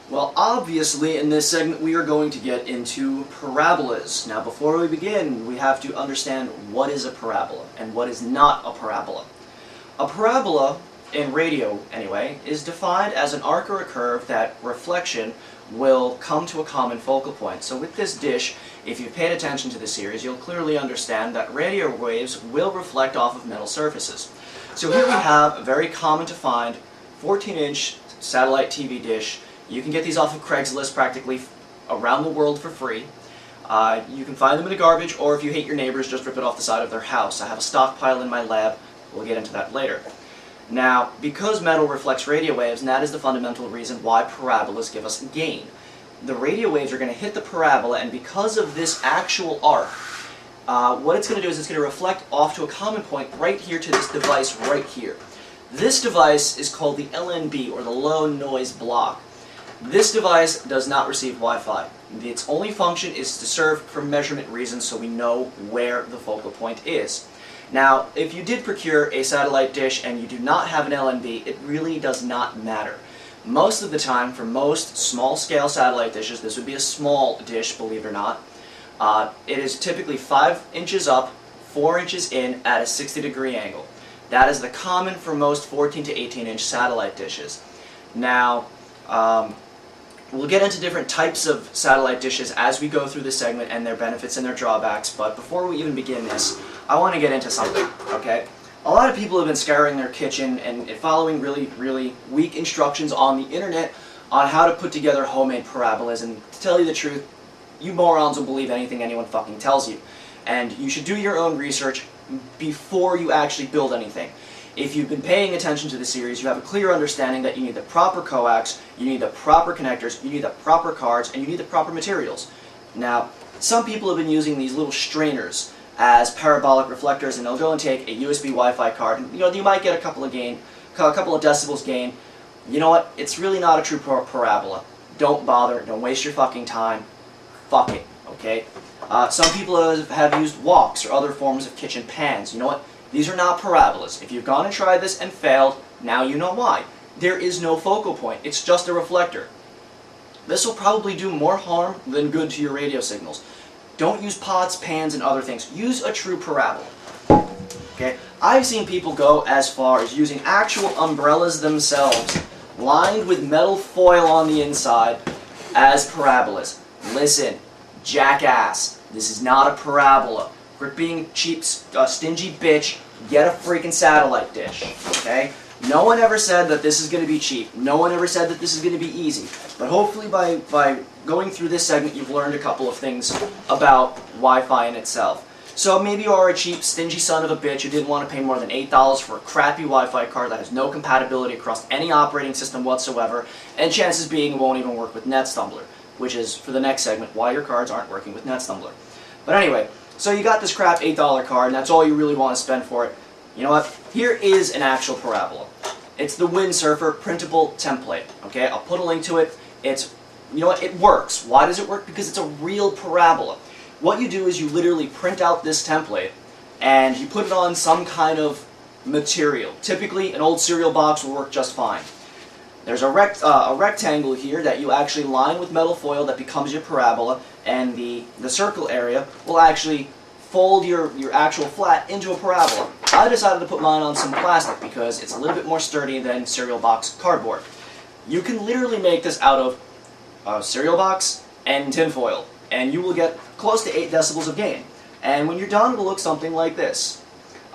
Well, obviously, in this segment, we are going to get into parabolas. Now, before we begin, we have to understand what is a parabola and what is not a parabola. A parabola, in radio anyway, is defined as an arc or a curve that reflection will come to a common focal point. So with this dish, if you've paid attention to the series, you'll clearly understand that radio waves will reflect off of metal surfaces. So here we have a very common to find 14-inch satellite TV dish. You can get these off of Craigslist practically around the world for free. You can find them in the garbage, or if you hate your neighbors, just rip it off the side of their house. I have a stockpile in my lab. We'll get into that later. Now, because metal reflects radio waves, and that is the fundamental reason why parabolas give us gain. The radio waves are going to hit the parabola, and because of this actual arc, what it's going to do is it's going to reflect off to a common point right here to this device right here. This device is called the LNB, or the low noise block. This device does not receive Wi-Fi. Its only function is to serve for measurement reasons so we know where the focal point is. Now, if you did procure a satellite dish and you do not have an LNB, it really does not matter. Most of the time, for most small-scale satellite dishes, this would be a small dish, believe it or not, it is typically 5 inches up, 4 inches in at a 60-degree angle. That is the common for most 14 to 18-inch satellite dishes. Now, we'll get into different types of satellite dishes as we go through this segment and their benefits and their drawbacks, but before we even begin this, I want to get into something, okay? A lot of people have been scouring their kitchen and following really weak instructions on the internet on how to put together homemade parabolas, and to tell you the truth, you morons will believe anything anyone fucking tells you. And you should do your own research before you actually build anything. If you've been paying attention to the series, you have a clear understanding that you need the proper coax, you need the proper connectors, you need the proper cards, and you need the proper materials. Now, some people have been using these little strainers as parabolic reflectors, and they'll go and take a USB Wi-Fi card, and you might get a couple of decibels gain. You know what? It's really not a true parabola. Don't bother. Don't waste your fucking time. Fuck it. Okay? Some people have used woks or other forms of kitchen pans. You know what? These are not parabolas. If you've gone and tried this and failed, now you know why. There is no focal point. It's just a reflector. This will probably do more harm than good to your radio signals. Don't use pots, pans, and other things. Use a true parabola. Okay? I've seen people go as far as using actual umbrellas themselves, lined with metal foil on the inside, as parabolas. Listen, jackass, this is not a parabola. Quit being cheap, stingy bitch, get a freaking satellite dish, okay? No one ever said that this is going to be cheap. No one ever said that this is going to be easy. But hopefully by going through this segment, you've learned a couple of things about Wi-Fi in itself. So maybe you are a cheap, stingy son of a bitch who didn't want to pay more than $8 for a crappy Wi-Fi card that has no compatibility across any operating system whatsoever, and chances being it won't even work with NetStumbler, which is, for the next segment, why your cards aren't working with NetStumbler. But anyway, so you got this crap $8 card, and that's all you really want to spend for it. You know what? Here is an actual parabola. It's the Windsurfer printable template. Okay, I'll put a link to it. It's, you know what? It works. Why does it work? Because it's a real parabola. What you do is you literally print out this template, and you put it on some kind of material. Typically, an old cereal box will work just fine. There's a rectangle here that you actually line with metal foil that becomes your parabola, and the circle area will actually fold your actual flat into a parabola. I decided to put mine on some plastic because it's a little bit more sturdy than cereal box cardboard. You can literally make this out of a cereal box and tinfoil, and you will get close to 8 decibels of gain. And when you're done, it will look something like this.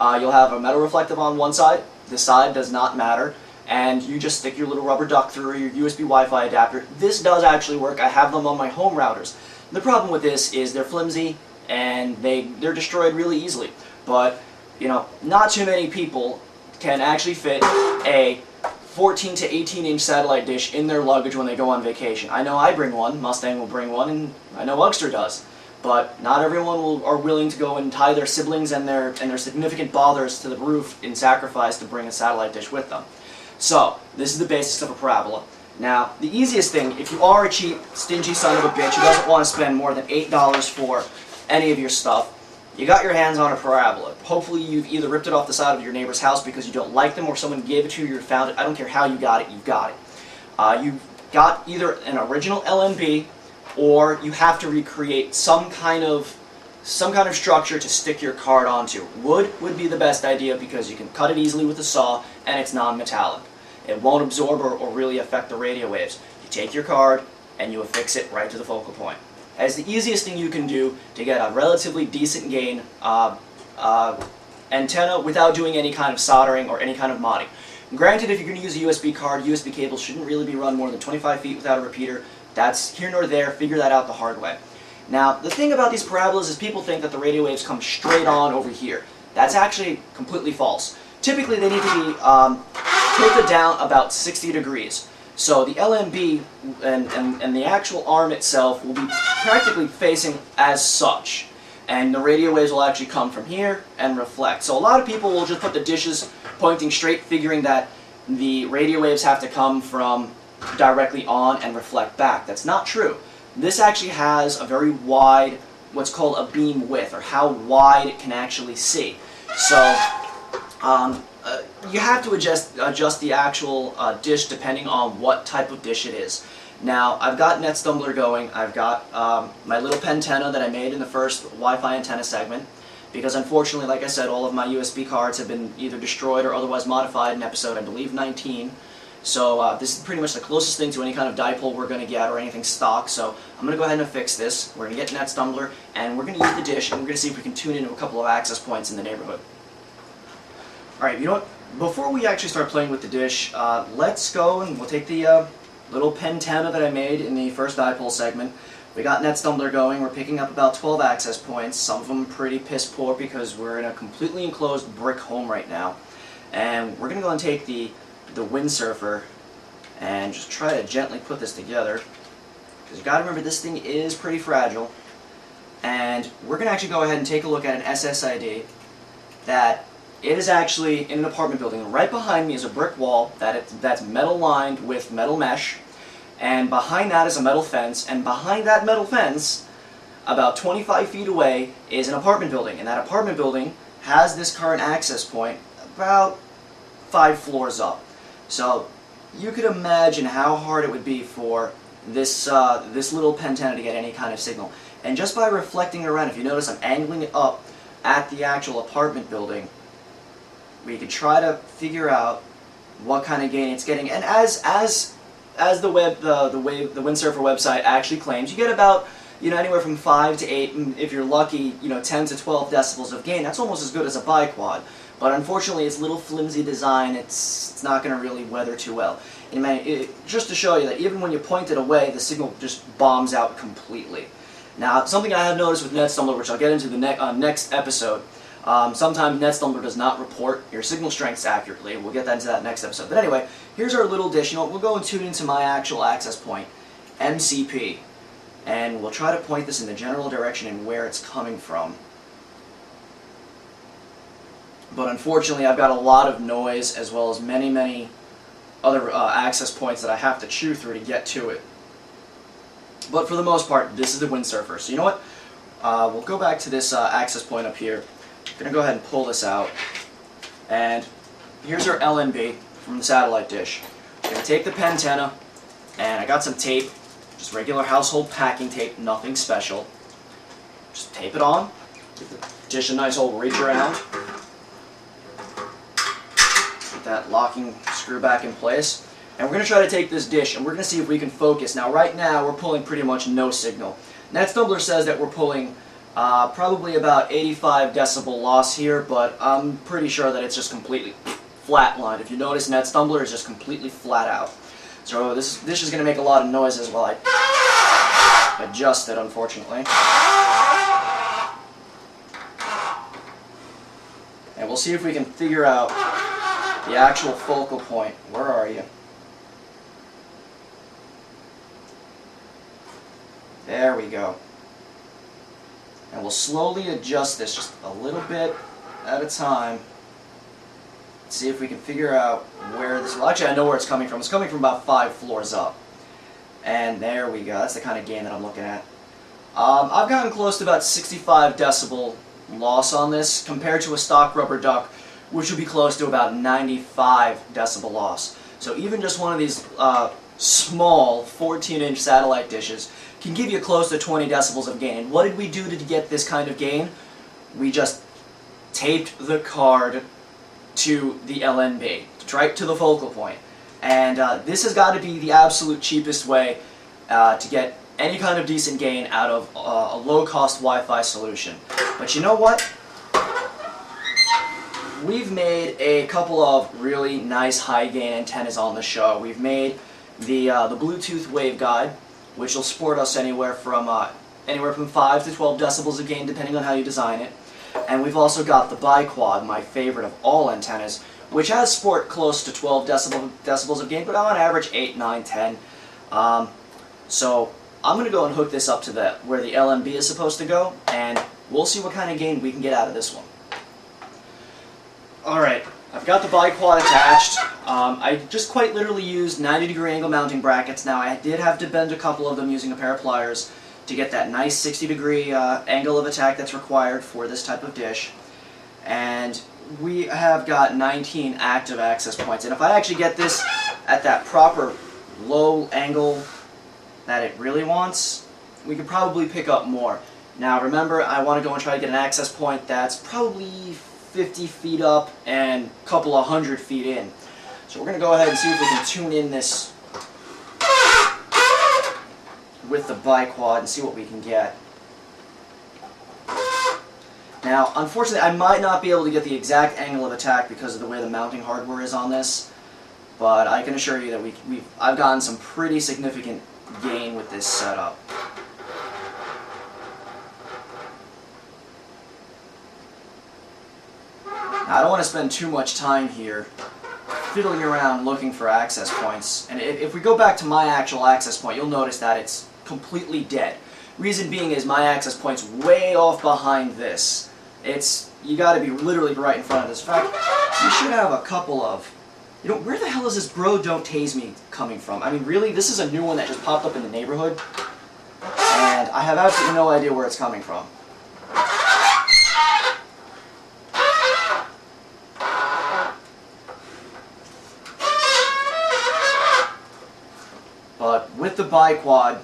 You'll have a metal reflective on one side. This side does not matter. And you just stick your little rubber duck through your USB Wi-Fi adapter. This does actually work. I have them on my home routers. The problem with this is they're flimsy and they're destroyed really easily. But, you know, not too many people can actually fit a 14 to 18-inch satellite dish in their luggage when they go on vacation. I know I bring one, Mustang will bring one, and I know Ugster does. But not everyone are willing to go and tie their siblings and their significant bothers to the roof in sacrifice to bring a satellite dish with them. So, this is the basics of a parabola. Now, the easiest thing, if you are a cheap, stingy son of a bitch who doesn't want to spend more than $8 for any of your stuff, you got your hands on a parabola. Hopefully you've either ripped it off the side of your neighbor's house because you don't like them, or someone gave it to you or found it. I don't care how you got it, you got it. You got either an original LNB, or you have to recreate some kind of structure to stick your card onto. Wood would be the best idea because you can cut it easily with a saw and it's non-metallic. It won't absorb or really affect the radio waves. You take your card and you affix it right to the focal point. It's the easiest thing you can do to get a relatively decent gain antenna without doing any kind of soldering or any kind of modding. Granted, if you're going to use a USB card, USB cables shouldn't really be run more than 25 feet without a repeater. That's here nor there. Figure that out the hard way. Now, the thing about these parabolas is people think that the radio waves come straight on over here. That's actually completely false. Typically, they need to be tilted down about 60 degrees. So the LNB and the actual arm itself will be practically facing as such. And the radio waves will actually come from here and reflect. So a lot of people will just put the dishes pointing straight, figuring that the radio waves have to come from directly on and reflect back. That's not true. This actually has a very wide, what's called a beam width, or how wide it can actually see. So you have to adjust the actual dish depending on what type of dish it is. Now, I've got NetStumbler going. I've got my little pentenna that I made in the first Wi-Fi antenna segment, because unfortunately, like I said, all of my USB cards have been either destroyed or otherwise modified in episode, I believe, 19. So this is pretty much the closest thing to any kind of dipole we're going to get, or anything stock. So I'm going to go ahead and affix this. We're going to get NetStumbler, and we're going to use the dish, and we're going to see if we can tune into a couple of access points in the neighborhood. Alright, you know what? Before we actually start playing with the dish, let's go and we'll take the little pentenna that I made in the first dipole segment. We got NetStumbler going. We're picking up about 12 access points, some of them pretty piss poor because we're in a completely enclosed brick home right now. And we're going to go and take the windsurfer and just try to gently put this together, because you got to remember this thing is pretty fragile. And we're going to actually go ahead and take a look at an SSID that it is actually in an apartment building. Right behind me is a brick wall that's metal lined with metal mesh, and behind that is a metal fence, and behind that metal fence, about 25 feet away, is an apartment building, and that apartment building has this current access point about 5 floors up. So you could imagine how hard it would be for this little pentenna to get any kind of signal. And just by reflecting it around, if you notice I'm angling it up at the actual apartment building, we could try to figure out what kind of gain it's getting. And as the Windsurfer website actually claims, you get about anywhere from 5 to 8, and if you're lucky, 10 to 12 decibels of gain. That's almost as good as a biquad. But unfortunately, its little flimsy design, it's not going to really weather too well. And just to show you that even when you point it away, the signal just bombs out completely. Now, something I have noticed with NetStumbler, which I'll get into the next episode, sometimes NetStumbler does not report your signal strengths accurately. We'll get into that next episode. But anyway, here's our little dish. We'll go and tune into my actual access point, MCP. And we'll try to point this in the general direction and where it's coming from. But unfortunately, I've got a lot of noise, as well as many other access points that I have to chew through to get to it. But for the most part, this is the Windsurfer. So you know what? We'll go back to this access point up here. I'm going to go ahead and pull this out. And here's our LNB from the satellite dish. I'm going to take the pentenna, and I got some tape, just regular household packing tape, nothing special. Just tape it on, give the dish a nice old reach around. Get that locking screw back in place. And we're going to try to take this dish, and we're going to see if we can focus. Now, right now, we're pulling pretty much no signal. NetStumbler says that we're pulling probably about 85 decibel loss here, but I'm pretty sure that it's just completely flatlined. If you notice, NetStumbler is just completely flat out. So this dish is going to make a lot of noises while I adjust it, unfortunately. And we'll see if we can figure out the actual focal point. Where are you? There we go. And we'll slowly adjust this just a little bit at a time. See if we can figure out where this... Well, actually, I know where it's coming from. It's coming from about 5 floors up. And there we go. That's the kind of gain that I'm looking at. I've gotten close to about 65 decibel loss on this, compared to a stock rubber duck, which would be close to about 95 decibel loss. So even just one of these small 14-inch satellite dishes can give you close to 20 decibels of gain. And what did we do to get this kind of gain? We just taped the card to the LNB, right to the focal point. And this has got to be the absolute cheapest way to get any kind of decent gain out of a low-cost Wi-Fi solution. But you know what? We've made a couple of really nice high-gain antennas on the show. We've made the Bluetooth waveguide, which will support us anywhere from 5 to 12 decibels of gain, depending on how you design it. And we've also got the biquad, my favorite of all antennas, which has support close to 12 decibels of gain, but on average 8, 9, 10. So I'm going to go and hook this up to where the LNB is supposed to go, and we'll see what kind of gain we can get out of this one. Alright, I've got the biquad attached. I just quite literally used 90-degree angle mounting brackets. Now I did have to bend a couple of them using a pair of pliers to get that nice 60-degree angle of attack that's required for this type of dish. And we have got 19 active access points. And if I actually get this at that proper low angle that it really wants, we could probably pick up more. Now remember, I want to go and try to get an access point that's probably 50 feet up and a couple of 100 feet in. So we're going to go ahead and see if we can tune in this with the biquad and see what we can get. Now, unfortunately, I might not be able to get the exact angle of attack because of the way the mounting hardware is on this, but I can assure you that I've gotten some pretty significant gain with this setup. Now, I don't want to spend too much time here fiddling around looking for access points, and if we go back to my actual access point, you'll notice that it's completely dead. Reason being is my access point's way off behind this. You gotta be literally right in front of this. In fact, you should have a couple of, where the hell is this bro don't tase me coming from? I mean, really, this is a new one that just popped up in the neighborhood, and I have absolutely no idea where it's coming from. But with the biquad,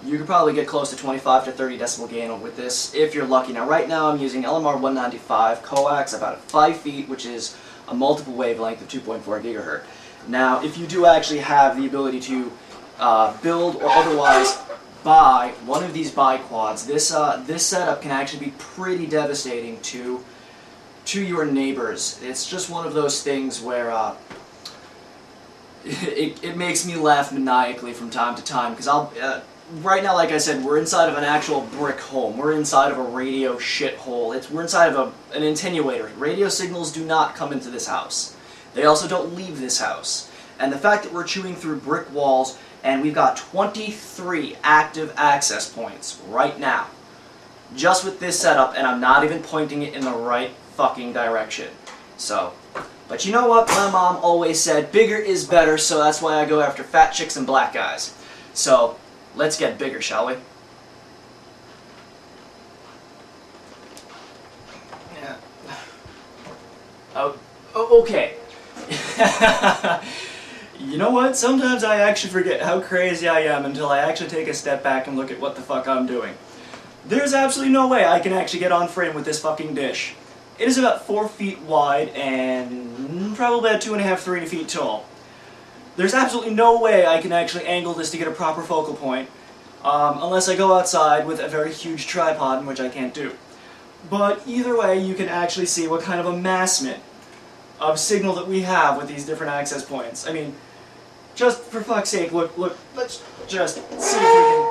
you could probably get close to 25 to 30 decibel gain with this if you're lucky. Now right now I'm using LMR 195 coax about 5 feet, which is a multiple wavelength of 2.4 gigahertz. Now if you do actually have the ability to build or otherwise buy one of these biquads, this setup can actually be pretty devastating to your neighbors. It's just one of those things where it makes me laugh maniacally from time to time, because right now, like I said, we're inside of an actual brick home. We're inside of a radio shithole. We're inside of an attenuator. Radio signals do not come into this house. They also don't leave this house. And the fact that we're chewing through brick walls, and we've got 23 active access points right now, just with this setup, and I'm not even pointing it in the right fucking direction. So, but you know what? My mom always said, bigger is better, so that's why I go after fat chicks and black guys. So, let's get bigger, shall we? Yeah. Oh, okay. You know what? Sometimes I actually forget how crazy I am until I actually take a step back and look at what the fuck I'm doing. There's absolutely no way I can actually get on frame with this fucking dish. It is about 4 feet wide and probably about 2.5, 3 feet tall. There's absolutely no way I can actually angle this to get a proper focal point, unless I go outside with a very huge tripod, which I can't do. But either way, you can actually see what kind of amassment of signal that we have with these different access points. I mean, just for fuck's sake, look, let's just see if we can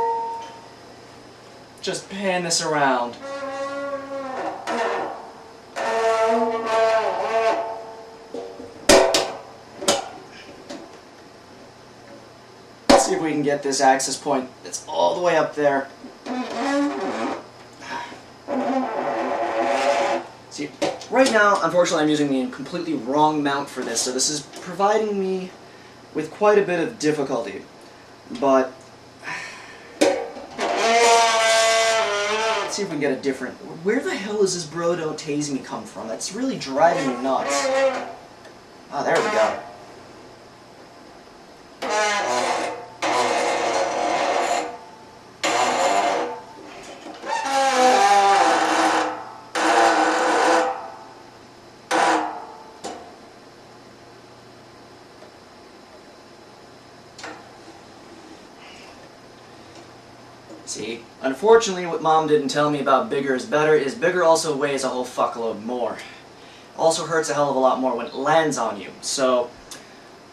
just pan this around. See if we can get this access point that's all the way up there. See, right now, unfortunately, I'm using the completely wrong mount for this, so this is providing me with quite a bit of difficulty. But let's see if we can get a different. Where the hell is this bro don't tase me come from? That's really driving me nuts. Ah, there we go. See, unfortunately what Mom didn't tell me about bigger is better is bigger also weighs a whole fuckload more. Also hurts a hell of a lot more when it lands on you. So,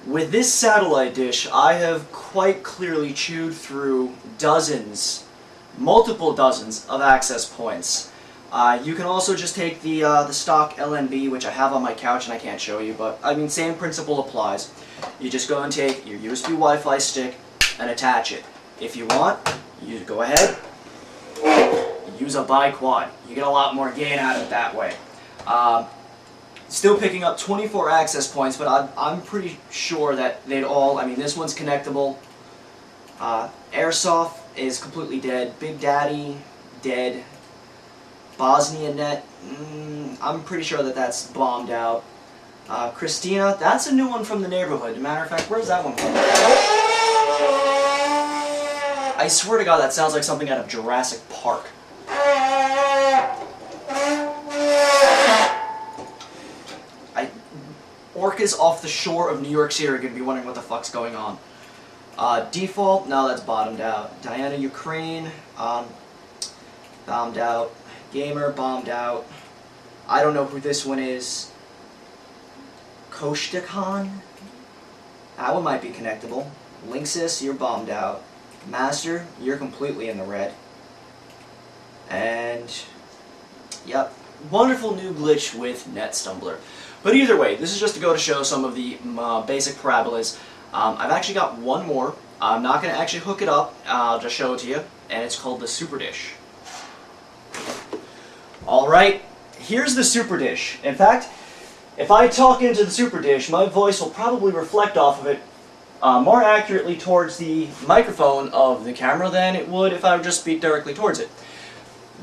with this satellite dish, I have quite clearly chewed through dozens, multiple dozens of access points. You can also just take the stock LNB, which I have on my couch and I can't show you, but I mean, same principle applies. You just go and take your USB Wi-Fi stick and attach it. If you want, you go ahead, use a bi-quad. You get a lot more gain out of it that way. Still picking up 24 access points, but I'm pretty sure that they'd all, I mean, this one's connectable. Airsoft is completely dead. Big Daddy, dead. Bosnia Net, I'm pretty sure that that's bombed out. Christina, that's a new one from the neighborhood. As a matter of fact, where's that one from? I swear to God, that sounds like something out of Jurassic Park. Orcas off the shore of New York City are going to be wondering what the fuck's going on. Default, no, that's bottomed out. Diana, Ukraine, bombed out. Gamer, bombed out. I don't know who this one is. Koshtikon? That one might be connectable. Linksys, you're bombed out. Master, you're completely in the red. And, yep, wonderful new glitch with NetStumbler. But either way, this is just to go to show some of the basic parabolas. I've actually got one more. I'm not going to actually hook it up. I'll just show it to you. And it's called the Super Dish. Alright, here's the Super Dish. In fact, if I talk into the Super Dish, my voice will probably reflect off of it more accurately towards the microphone of the camera than it would if I would just speak directly towards it.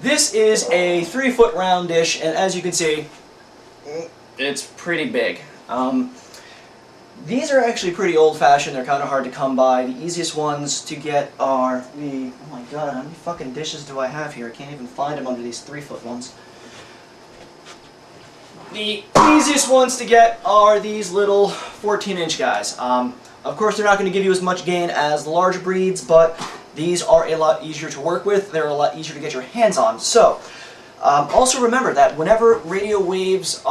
This is a 3-foot round dish, and as you can see, it's pretty big. These are actually pretty old-fashioned. They're kind of hard to come by. The easiest ones to get are the... Oh my god, how many fucking dishes do I have here? I can't even find them under these 3-foot ones. The easiest ones to get are these little 14-inch guys. Of course, they're not going to give you as much gain as the larger breeds, but these are a lot easier to work with. They're a lot easier to get your hands on. So, also remember that whenever radio waves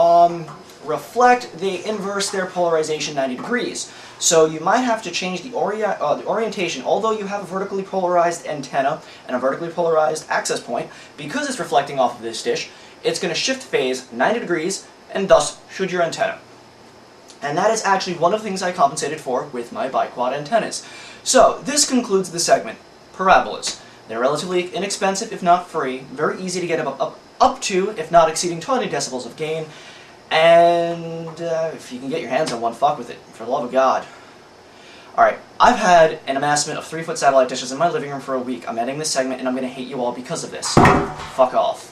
reflect, they inverse their polarization 90 degrees. So you might have to change the orientation. Although you have a vertically polarized antenna and a vertically polarized access point, because it's reflecting off of this dish, it's going to shift phase 90 degrees, and thus should your antenna. And that is actually one of the things I compensated for with my bi-quad antennas. So this concludes the segment, parabolas. They're relatively inexpensive, if not free, very easy to get up to, if not exceeding 20 decibels of gain. And if you can get your hands on one, fuck with it, for the love of God. Alright, I've had an amassment of 3-foot satellite dishes in my living room for a week. I'm ending this segment and I'm going to hate you all because of this. Fuck off.